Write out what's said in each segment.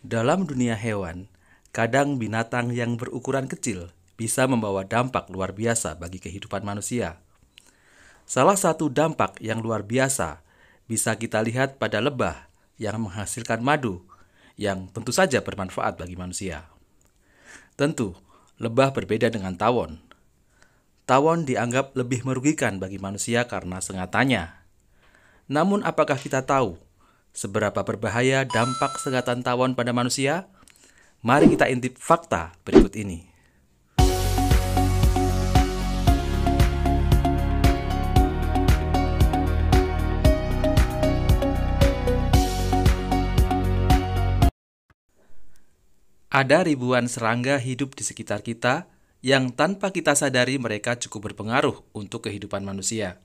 Dalam dunia hewan, kadang binatang yang berukuran kecil bisa membawa dampak luar biasa bagi kehidupan manusia. Salah satu dampak yang luar biasa bisa kita lihat pada lebah yang menghasilkan madu yang tentu saja bermanfaat bagi manusia. Tentu, lebah berbeda dengan tawon. Tawon dianggap lebih merugikan bagi manusia karena sengatannya. Namun apakah kita tahu seberapa berbahaya dampak sengatan tawon pada manusia? Mari kita intip fakta berikut ini. Ada ribuan serangga hidup di sekitar kita yang tanpa kita sadari mereka cukup berpengaruh untuk kehidupan manusia.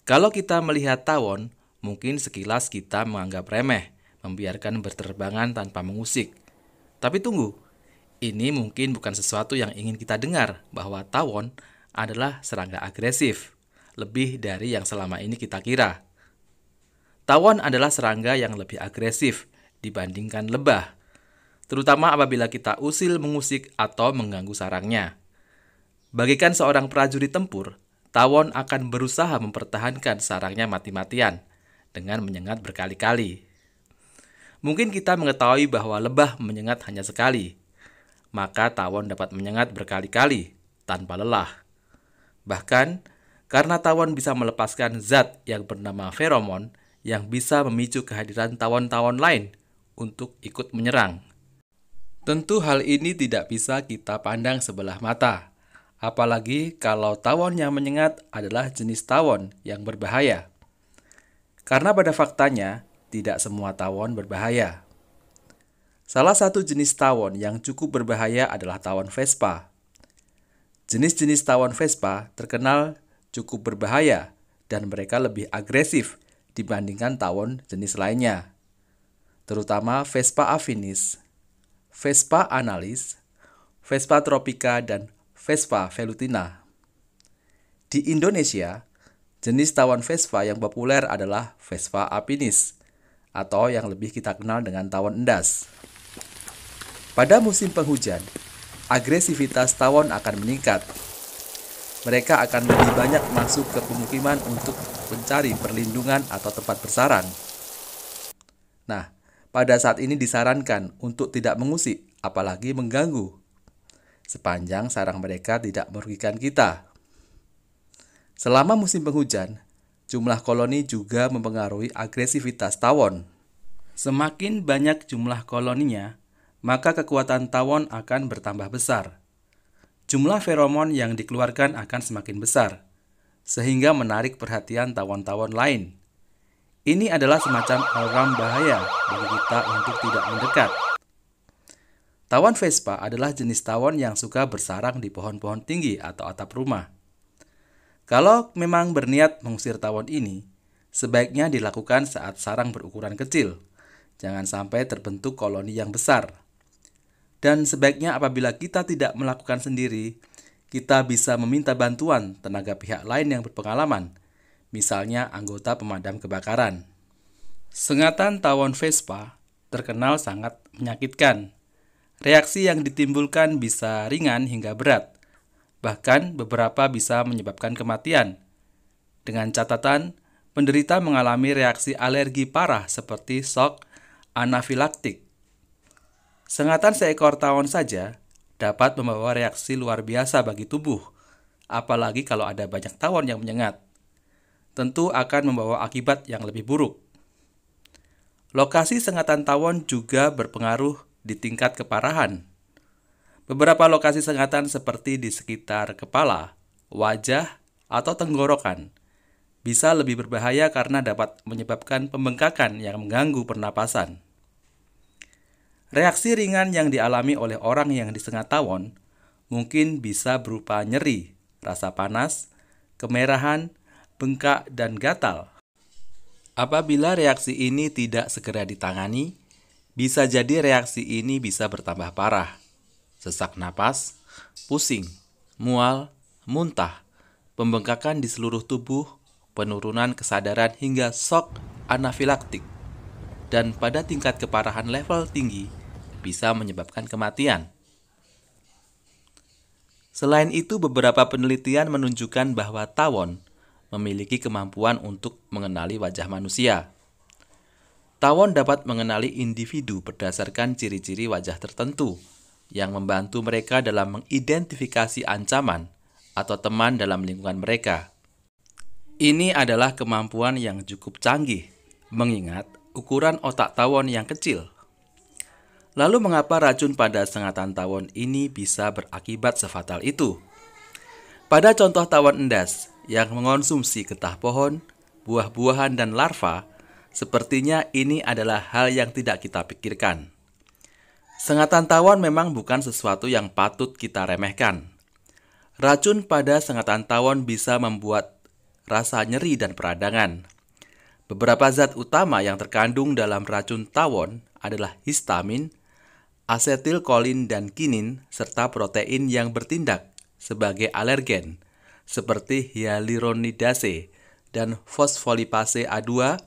Kalau kita melihat tawon, mungkin sekilas kita menganggap remeh, membiarkan berterbangan tanpa mengusik. Tapi tunggu, ini mungkin bukan sesuatu yang ingin kita dengar bahwa tawon adalah serangga agresif, lebih dari yang selama ini kita kira. Tawon adalah serangga yang lebih agresif dibandingkan lebah, terutama apabila kita usil mengusik atau mengganggu sarangnya. Bagaikan seorang prajurit tempur, tawon akan berusaha mempertahankan sarangnya mati-matian dengan menyengat berkali-kali. Mungkin kita mengetahui bahwa lebah menyengat hanya sekali, maka tawon dapat menyengat berkali-kali tanpa lelah. Bahkan, karena tawon bisa melepaskan zat yang bernama feromon yang bisa memicu kehadiran tawon-tawon lain untuk ikut menyerang. Tentu hal ini tidak bisa kita pandang sebelah mata, apalagi kalau tawon yang menyengat adalah jenis tawon yang berbahaya. Karena pada faktanya, tidak semua tawon berbahaya. Salah satu jenis tawon yang cukup berbahaya adalah tawon Vespa. Jenis-jenis tawon Vespa terkenal cukup berbahaya dan mereka lebih agresif dibandingkan tawon jenis lainnya, terutama Vespa afinis, Vespa analis, Vespa tropica, dan Vespa velutina. Di Indonesia, jenis tawon Vespa yang populer adalah Vespa apinis, atau yang lebih kita kenal dengan tawon endas. Pada musim penghujan, agresivitas tawon akan meningkat. Mereka akan lebih banyak masuk ke pemukiman untuk mencari perlindungan atau tempat bersarang. Nah, pada saat ini disarankan untuk tidak mengusik, apalagi mengganggu, sepanjang sarang mereka tidak merugikan kita. Selama musim penghujan, jumlah koloni juga mempengaruhi agresivitas tawon. Semakin banyak jumlah koloninya, maka kekuatan tawon akan bertambah besar. Jumlah feromon yang dikeluarkan akan semakin besar, sehingga menarik perhatian tawon-tawon lain. Ini adalah semacam alarm bahaya bagi kita untuk tidak mendekat. Tawon Vespa adalah jenis tawon yang suka bersarang di pohon-pohon tinggi atau atap rumah. Kalau memang berniat mengusir tawon ini, sebaiknya dilakukan saat sarang berukuran kecil. Jangan sampai terbentuk koloni yang besar. Dan sebaiknya apabila kita tidak melakukan sendiri, kita bisa meminta bantuan tenaga pihak lain yang berpengalaman, misalnya anggota pemadam kebakaran. Sengatan tawon Vespa terkenal sangat menyakitkan. Reaksi yang ditimbulkan bisa ringan hingga berat, bahkan beberapa bisa menyebabkan kematian. Dengan catatan, penderita mengalami reaksi alergi parah seperti shock anafilaktik. Sengatan seekor tawon saja dapat membawa reaksi luar biasa bagi tubuh, apalagi kalau ada banyak tawon yang menyengat. Tentu akan membawa akibat yang lebih buruk. Lokasi sengatan tawon juga berpengaruh di tingkat keparahan. Beberapa lokasi sengatan seperti di sekitar kepala, wajah, atau tenggorokan bisa lebih berbahaya karena dapat menyebabkan pembengkakan yang mengganggu pernapasan. Reaksi ringan yang dialami oleh orang yang disengat tawon mungkin bisa berupa nyeri, rasa panas, kemerahan, bengkak, dan gatal. Apabila reaksi ini tidak segera ditangani, bisa jadi reaksi ini bisa bertambah parah. Sesak napas, pusing, mual, muntah, pembengkakan di seluruh tubuh, penurunan kesadaran hingga shock anafilaktik. dan pada tingkat keparahan level tinggi bisa menyebabkan kematian. Selain itu, beberapa penelitian menunjukkan bahwa tawon memiliki kemampuan untuk mengenali wajah manusia. Tawon dapat mengenali individu berdasarkan ciri-ciri wajah tertentu yang membantu mereka dalam mengidentifikasi ancaman atau teman dalam lingkungan mereka. Ini adalah kemampuan yang cukup canggih, mengingat ukuran otak tawon yang kecil. Lalu mengapa racun pada sengatan tawon ini bisa berakibat sefatal itu? Pada contoh tawon endas yang mengonsumsi getah pohon, buah-buahan, dan larva, sepertinya ini adalah hal yang tidak kita pikirkan. Sengatan tawon memang bukan sesuatu yang patut kita remehkan. Racun pada sengatan tawon bisa membuat rasa nyeri dan peradangan. Beberapa zat utama yang terkandung dalam racun tawon adalah histamin, asetilkolin dan kinin, serta protein yang bertindak sebagai alergen, seperti hyaluronidase dan fosfolipase A2.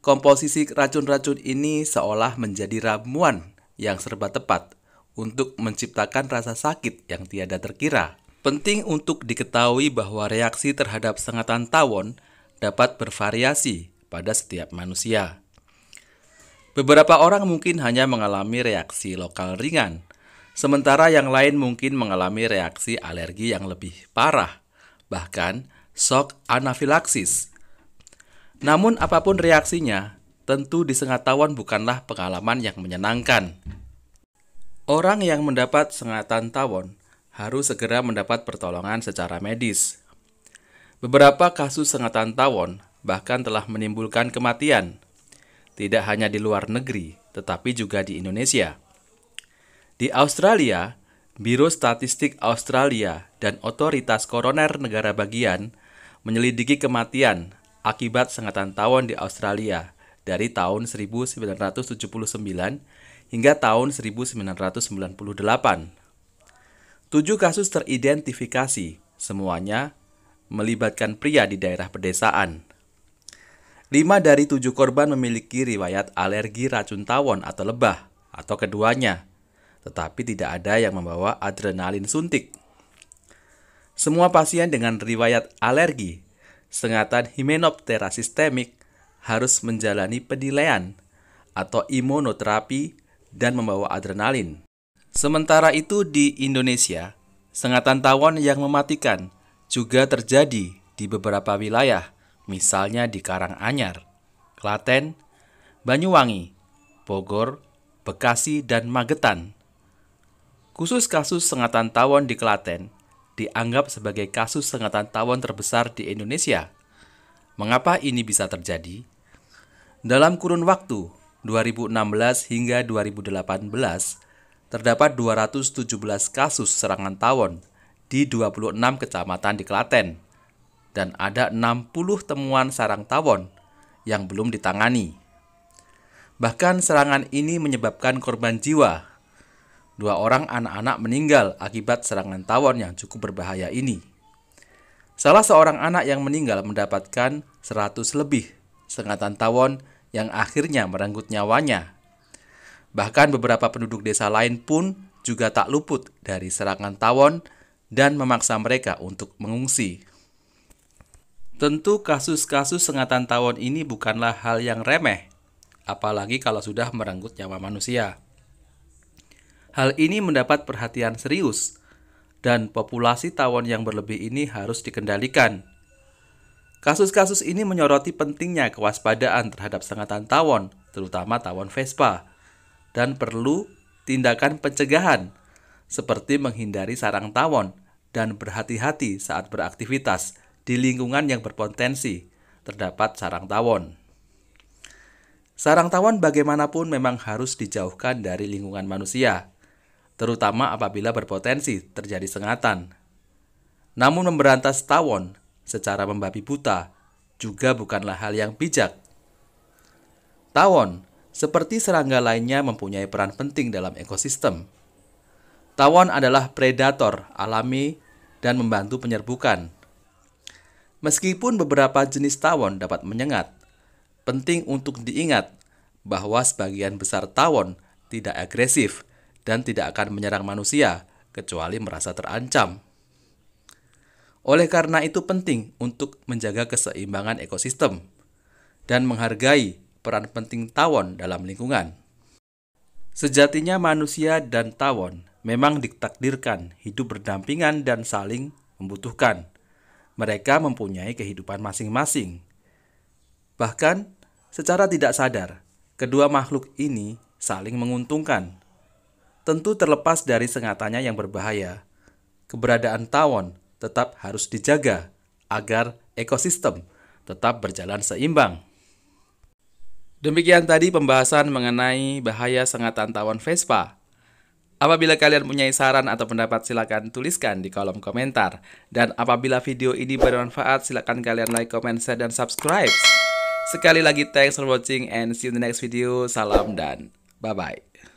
Komposisi racun-racun ini seolah menjadi ramuan yang serba tepat untuk menciptakan rasa sakit yang tiada terkira. Penting untuk diketahui bahwa reaksi terhadap sengatan tawon dapat bervariasi pada setiap manusia. Beberapa orang mungkin hanya mengalami reaksi lokal ringan, sementara yang lain mungkin mengalami reaksi alergi yang lebih parah, bahkan shock anafilaksis. Namun apapun reaksinya, tentu disengat tawon bukanlah pengalaman yang menyenangkan. Orang yang mendapat sengatan tawon harus segera mendapat pertolongan secara medis. Beberapa kasus sengatan tawon bahkan telah menimbulkan kematian, tidak hanya di luar negeri, tetapi juga di Indonesia. Di Australia, Biro Statistik Australia dan Otoritas Koroner Negara Bagian menyelidiki kematian akibat sengatan tawon di Australia dari tahun 1979 hingga tahun 1998. 7 kasus teridentifikasi, semuanya melibatkan pria di daerah pedesaan. 5 dari 7 korban memiliki riwayat alergi racun tawon atau lebah, atau keduanya, tetapi tidak ada yang membawa adrenalin suntik. Semua pasien dengan riwayat alergi sengatan Hymenoptera sistemik harus menjalani penilaian atau imunoterapi dan membawa adrenalin. Sementara itu di Indonesia, sengatan tawon yang mematikan juga terjadi di beberapa wilayah, misalnya di Karanganyar, Klaten, Banyuwangi, Bogor, Bekasi, dan Magetan. Khusus kasus sengatan tawon di Klaten dianggap sebagai kasus sengatan tawon terbesar di Indonesia. Mengapa ini bisa terjadi? Dalam kurun waktu 2016 hingga 2018, terdapat 217 kasus serangan tawon di 26 kecamatan di Klaten, dan ada 60 temuan sarang tawon yang belum ditangani. Bahkan serangan ini menyebabkan korban jiwa. 2 orang anak-anak meninggal akibat serangan tawon yang cukup berbahaya ini. Salah seorang anak yang meninggal mendapatkan 100 lebih sengatan tawon yang akhirnya merenggut nyawanya. Bahkan beberapa penduduk desa lain pun juga tak luput dari serangan tawon dan memaksa mereka untuk mengungsi. Tentu kasus-kasus sengatan tawon ini bukanlah hal yang remeh, apalagi kalau sudah merenggut nyawa manusia. Hal ini mendapat perhatian serius, dan populasi tawon yang berlebih ini harus dikendalikan. Kasus-kasus ini menyoroti pentingnya kewaspadaan terhadap sengatan tawon, terutama tawon Vespa, dan perlu tindakan pencegahan, seperti menghindari sarang tawon dan berhati-hati saat beraktivitas di lingkungan yang berpotensi terdapat sarang tawon. Sarang tawon bagaimanapun memang harus dijauhkan dari lingkungan manusia, terutama apabila berpotensi terjadi sengatan. Namun memberantas tawon secara membabi buta juga bukanlah hal yang bijak. Tawon, seperti serangga lainnya, mempunyai peran penting dalam ekosistem. Tawon adalah predator alami dan membantu penyerbukan. Meskipun beberapa jenis tawon dapat menyengat, penting untuk diingat bahwa sebagian besar tawon tidak agresif dan tidak akan menyerang manusia kecuali merasa terancam. Oleh karena itu penting untuk menjaga keseimbangan ekosistem dan menghargai peran penting tawon dalam lingkungan. Sejatinya manusia dan tawon memang ditakdirkan hidup berdampingan dan saling membutuhkan. Mereka mempunyai kehidupan masing-masing. Bahkan, secara tidak sadar, kedua makhluk ini saling menguntungkan. Tentu terlepas dari sengatannya yang berbahaya, keberadaan tawon tetap harus dijaga agar ekosistem tetap berjalan seimbang. Demikian tadi pembahasan mengenai bahaya sengatan tawon Vespa. Apabila kalian punya saran atau pendapat, silakan tuliskan di kolom komentar. Dan apabila video ini bermanfaat, silakan kalian like, comment, share, dan subscribe. Sekali lagi, thanks for watching and see you in the next video. Salam dan bye-bye.